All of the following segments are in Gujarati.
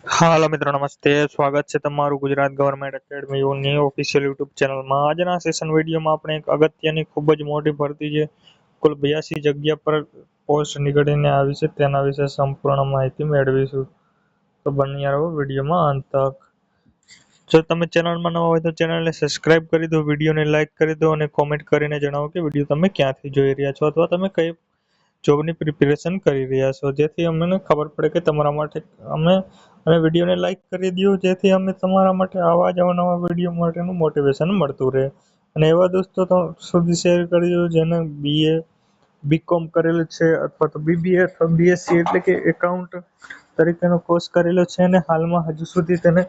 હાલો મિત્રો નમસ્તે, સ્વાગત છે તમારું ગુજરાત ગવર્મેન્ટ એકેડમીની ઓફિશિયલ યુટ્યુબ ચેનલમાં। આજના સેશન વિડીયોમાં આપણે એક અગત્યની ખૂબ જ મોટી ભરતી છે, કુલ 82 જગ્યા પર પોસ્ટ નીકળીને આવી છે, તેના વિશે સંપૂર્ણ માહિતી મેળવીશું। તો બન્યા રહો વિડીયોમાં અંત તક। જો તમે ચેનલમાં નવા હોય તો ચેનલને સબસ્ક્રાઇબ કરી દો, વિડીયોને લાઇક કરી દો અને કોમેન્ટ કરીને જણાવો કે વિડીયો તમે ક્યાંથી જોઈ રહ્યા છો અથવા તમે કઈ જોબની પ્રિપેરેશન કરી રહ્યા છો, જેથી અમને ખબર પડે કે તમારા માટે અને વિડીયોને લાઇક કરી દો, જેથી અમે તમારા માટે આવા જ અવનવા વિડીયો માટેનું મોટિવેશન મળતું રહે। અને એવા દોસ્તો સુધી શેર કરજો જેને બીએ બીકોમ કરેલું છે અથવા તો બીબીએ અથવા બીએસસી એટલે કે એકાઉન્ટ તરીકેનો કોર્સ કરેલો છે અને હાલમાં હજુ સુધી તેને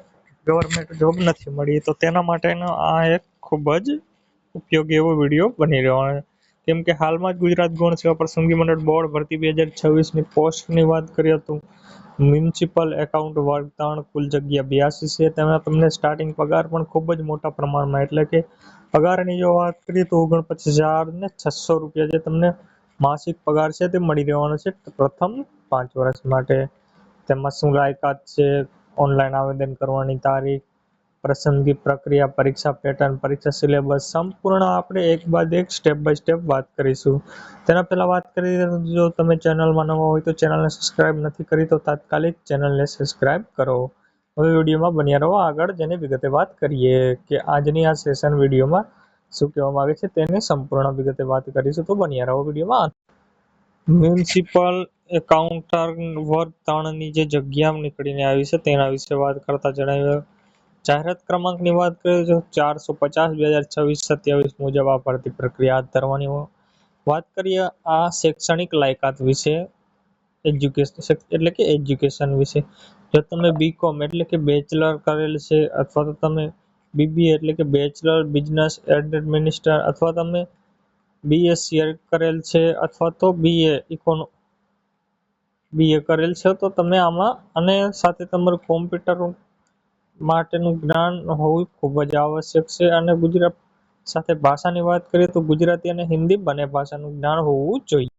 ગવર્મેન્ટ જોબ નથી મળી, તો તેના માટેનો આ એક ખૂબ જ ઉપયોગી એવો વિડીયો બની રહ્યો છે। કેમ કે હાલમાં જ ગુજરાત ગૌણ સેવા પસંદગી મંડળ બોર્ડ ભરતી 2026ની પોસ્ટની વાત કરીએ તો મ્યુનિસિપલ એકાઉન્ટ વર્ગ 3 કુલ જગ્યા 82 છે। તેમાં તમને સ્ટાર્ટિંગ પગાર પણ ખૂબ જ મોટા પ્રમાણમાં એટલે કે પગારની જો વાત કરીએ તો 49,600 રૂપિયા જે તમને માસિક પગાર છે તે મળી રહેવાનો છે પ્રથમ 5 વર્ષ માટે। તેમાં શું લાયકાત છે, ઓનલાઈન આવેદન કરવાની તારીખ, પસંદગી પ્રક્રિયા, પરીક્ષા પેટર્ન, પરીક્ષા સિલેબસ સંપૂર્ણ આપણે એક બાદ એક સ્ટેપ બાય સ્ટેપ વાત કરીશું। તેના પહેલા વાત કરીએ તો જો તમે ચેનલમાં નવા હોય તો ચેનલને સબસ્ક્રાઇબ નથી કરી તો તાત્કાલિક ચેનલને સબસ્ક્રાઇબ કરો। હવે વિડીયોમાં બન્યા રહો આગળ, જેની વિગતે વાત કરીએ કે આજની આ સેશન વિડીયોમાં શું કહેવામાં આવે છે તેની સંપૂર્ણ વિગતે વાત કરીશું, તો બન્યા રહો વિડીયોમાં। મ્યુનિસિપલ એકાઉન્ટર વર્ગ 3ની જે જગ્યા નીકળીને આવી છે તેના વિશે વાત કરતા જણાવ્યું। જાહેરાત ક્રમાંકની વાત કરીએ તો 450/2026-27 મુજબ આ ભરતી પ્રક્રિયા હાથ ધરવાની વાત કરીએ। આ શૈક્ષણિક લાયકાત વિશે એટલે કે એજ્યુકેશન વિશે, જો તમે બીકોમ એટલે કે બેચલર કરેલ છે અથવા તો તમે બીબીએ એટલે કે બેચલર બિઝનેસ એડમિનિસ્ટ્રેશન અથવા તમે બીએસસી કરેલ છે અથવા તો બીએ કરેલ છે તો તમે આમાં અને સાથે તમારું કોમ્પ્યુટર માટેનું જ્ઞાન હોવું ખૂબ જ આવશ્યક છે। અને ગુજરાત સાથે ભાષાની વાત કરીએ તો ગુજરાતી અને હિન્દી બંને ભાષાનું જ્ઞાન હોવું જોઈએ।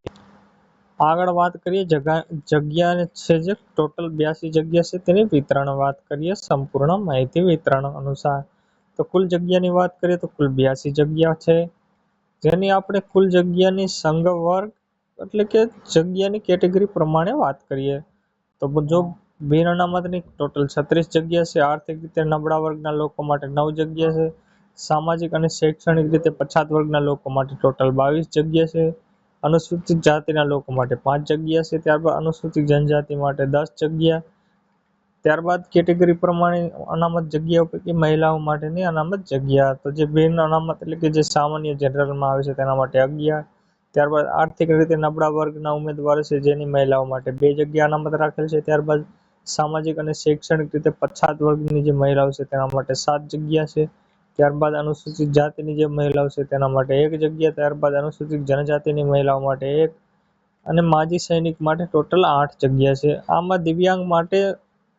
આગળ વાત કરીએ જગ્યા છે જે ટોટલ 82 જગ્યા છે તેની વિતરણ વાત કરીએ સંપૂર્ણ માહિતી વિતરણ અનુસાર। તો કુલ જગ્યાની વાત કરીએ તો કુલ 82 જગ્યા છે, જેની આપણે કુલ જગ્યાની સંઘ વર્ગ એટલે કે જગ્યાની કેટેગરી પ્રમાણે વાત કરીએ તો જો બિન અનામતની ટોટલ 36 જગ્યા છે, આર્થિક રીતે નબળા વર્ગના લોકો માટે 9 જગ્યા છે, સામાજિક અને શૈક્ષણિક રીતે પછાત વર્ગના લોકો માટે ટોટલ 22 જગ્યા છે, અનુસૂચિત જાતિના લોકો માટે 5 જગ્યા છે, ત્યારબાદ અનુસૂચિત જનજાતિ માટે 10 જગ્યા, ત્યારબાદ કેટેગરી પ્રમાણે અનામત જગ્યાઓ પૈકી મહિલાઓ માટેની અનામત જગ્યા, તો જે બિન અનામત એટલે કે જે સામાન્ય જનરલમાં આવે છે તેના માટે 11, ત્યારબાદ આર્થિક રીતે નબળા વર્ગના ઉમેદવારો છે જેની મહિલાઓ માટે 2 જગ્યા અનામત રાખેલ છે, ત્યારબાદ સામાજિક અને શૈક્ષણિક રીતે પછાત વર્ગની જે મહિલાઓ છે તેના માટે 7 જગ્યા છે, ત્યારબાદ અનુસૂચિત જાતિની જે મહિલાઓ છે તેના માટે 1 જગ્યા, ત્યારબાદ અનુસૂચિત જનજાતિની મહિલાઓ માટે 1 અને માજી સૈનિક માટે ટોટલ 8 જગ્યા છે। આમાં દિવ્યાંગ માટે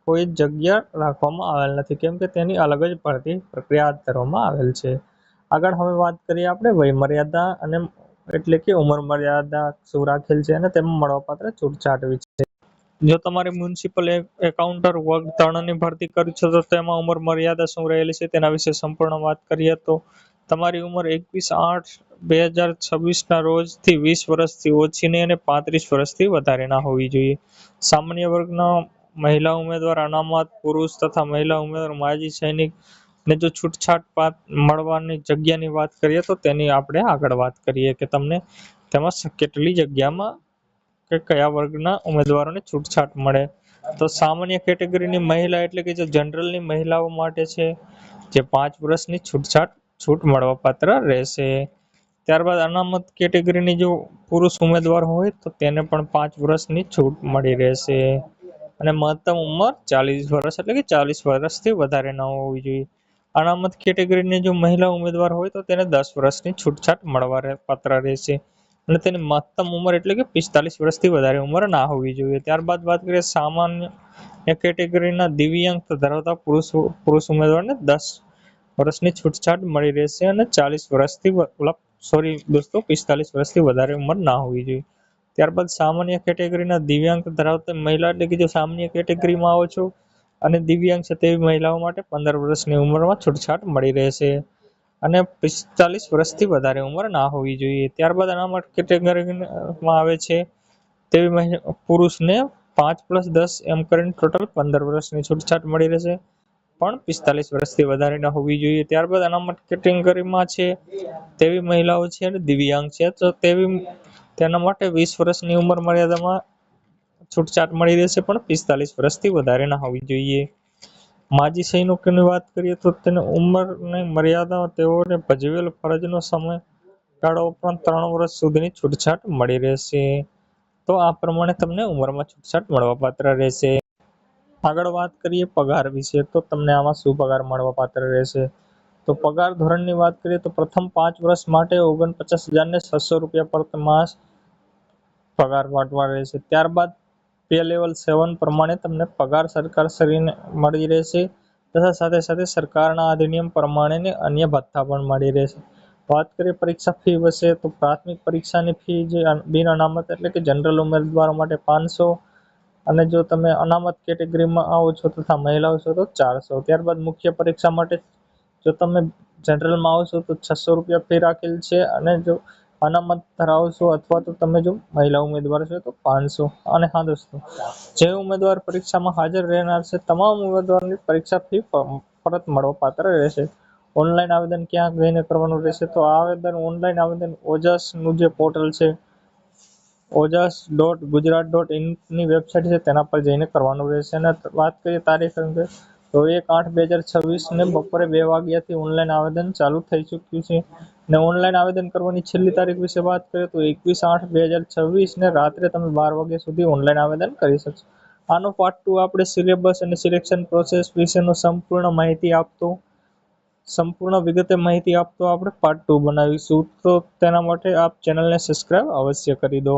કોઈ જગ્યા રાખવામાં આવેલ નથી કેમ કે તેની અલગ જ ભરતી પ્રક્રિયા હાથ ધરવામાં આવેલ છે। આગળ હવે વાત કરીએ આપણે વય મર્યાદા અને એટલે કે ઉંમર મર્યાદા શું રાખેલ છે અને તેમાં મળવાપાત્ર છૂટછાટ વિશે। જો તમારે મ્યુનિસિપલ એકાઉન્ટર વર્ગ 3ની ભરતી કરવી છે તો તેમાં ઉંમર મર્યાદા શું રહેલી છે તેના વિશે સંપૂર્ણ વાત કરીએ તો તમારી ઉંમર 21/8/2026ના રોજથી 20 વર્ષથી ઓછી નહીં અને 35 વર્ષથી વધારે ના હોવી જોઈએ। સામાન્ય વર્ગના મહિલા ઉમેદવાર, અનામત પુરુષ તથા મહિલા ઉમેદવાર, માજી સૈનિક ને જો છૂટછાટ મળવાની જગ્યાની વાત કરીએ તો તેની આપણે આગળ વાત કરીએ કે તમને તેમાં કેટલી જગ્યામાં કે કયા વર્ગના ઉમેદવારોને છૂટછાટ મળે। તો સામાન્ય કેટેગરીની મહિલા એટલે કે જે જનરલની મહિલાઓ માટે છે જે 5 વર્ષની છૂટ મળવાપાત્ર રહેશે। ત્યારબાદ અનામત કેટેગરીની જો પુરુષ ઉમેદવાર હોય તો તેને પણ 5 વર્ષની છૂટ મળી રહેશે અને મહત્તમ ઉંમર 40 વર્ષ એટલે કે 40 વર્ષથી વધારે ન હોવી જોઈએ। અનામત કેટેગરીની જો મહિલા ઉમેદવાર હોય તો તેને 10 વર્ષની છૂટછાટ મળવા પાત્ર રહેશે અને તેની મહત્તમ ઉંમર એટલે કે 45 વર્ષથી વધારે ઉંમર ના હોવી જોઈએ। ત્યારબાદ વાત કરીએ સામાન્ય કેટેગરીના દિવ્યાંગ ધરાવતા પુરુષ ઉમેદવારને 10 વર્ષની છૂટછાટ મળી રહેશે અને 45 વર્ષથી વધારે ઉંમર ના હોવી જોઈએ। ત્યારબાદ સામાન્ય કેટેગરીના દિવ્યાંગ ધરાવતા મહિલા એટલે કે જો સામાન્ય કેટેગરીમાં આવો છો અને દિવ્યાંગ છે તેવી મહિલાઓ માટે 15 વર્ષની ઉંમરમાં છૂટછાટ મળી રહેશે અને 45 વર્ષથી વધારે ઉંમર ના હોવી જોઈએ। ત્યારબાદ અનામત કેટેગરીમાં આવે છે તેવી પુરુષને 5+10 એમ કરીને ટોટલ 15 વર્ષની છૂટછાટ મળી રહેશે, પણ 45 વર્ષથી વધારે ના હોવી જોઈએ। ત્યારબાદ અનામત કેટેગરીમાં છે તેવી મહિલાઓ છે અને દિવ્યાંગ છે તો તેના માટે 20 વર્ષની ઉંમર મર્યાદામાં છૂટછાટ મળી રહેશે, પણ 45 વર્ષથી વધારે ના હોવી જોઈએ। માજી સૈનિકોની વાત કરીએ તો તેની ઉંમરની મર્યાદા તેઓને ભજવેલ ફરજનો સમયગાળો ઉપરાંત 3 વર્ષ સુધીની છૂટછાટ મળી રહેશે। તો આ પ્રમાણે તમને ઉંમરમાં છૂટછાટ મળવાપાત્ર રહેશે। આગળ વાત કરીએ પગાર વિશે, તો તમને આમાં શું પગાર મળવાપાત્ર રહેશે। તો પગાર ધોરણની વાત કરીએ તો પ્રથમ 5 વર્ષ માટે 49,600 રૂપિયા પર માસ પગાર વાટવા રહેશે। ત્યારબાદ પે લેવલ 7 પ્રમાણે તમને પગાર સરકારશ્રીને મળી રહેશે તથા સાથે સાથે સરકારના અધિનિયમ પ્રમાણેની અન્ય ભથ્થા પણ મળી રહેશે। વાત કરીએ પરીક્ષા ફી વિશે, તો પ્રાથમિક પરીક્ષાની ફી જે બિન અનામત એટલે કે જનરલ ઉમેદવારો માટે 500 અને જો તમે અનામત કેટેગરીમાં આવો છો તથા મહિલાઓ છો તો 400। ત્યારબાદ મુખ્ય પરીક્ષા માટે જો તમે જનરલમાં આવશો તો 600 રૂપિયા ફી રાખેલ છે અને જો અનામત ધરાવશો અથવા તો તમે જો મહિલા ઉમેદવાર છો તો 500। અને હા દોસ્તો, જે ઉમેદવાર પરીક્ષામાં હાજર રહેનાર છે તમામ ઉમેદવારની પરીક્ષા ફી પરત મળવાપાત્ર રહેશે। ઓનલાઈન આવેદન ક્યાં જઈને કરવાનું રહેશે, તો આ ઓનલાઈન આવેદન ઓજસનું જે પોર્ટલ છે ojas.gujarat.in ની વેબસાઇટ છે તેના પર જઈને કરવાનું રહેશે। અને વાત કરીએ તારીખ અંગે તો 1/8/2026 ને બપોરે 2 વાગ્યાથી ઓનલાઈન આવેદન ચાલુ થઈ ચૂક્યું છે। ને ઓનલાઈન આવેદન કરવાની છેલ્લી તારીખ વિશે વાત કરીએ તો 21/8/2026 ને રાત્રે તમે 12 વાગ્યા સુધી ઓનલાઈન આવેદન કરી શકશો। આનો પાર્ટ 2 આપણે સિલેબસ અને સિલેક્શન પ્રોસેસ વિશેનો સંપૂર્ણ વિગતે માહિતી આપતો આપણે પાર્ટ 2 બનાવીશું, તો તેના માટે આપ ચેનલને સબસ્ક્રાઇબ અવશ્ય કરી દો।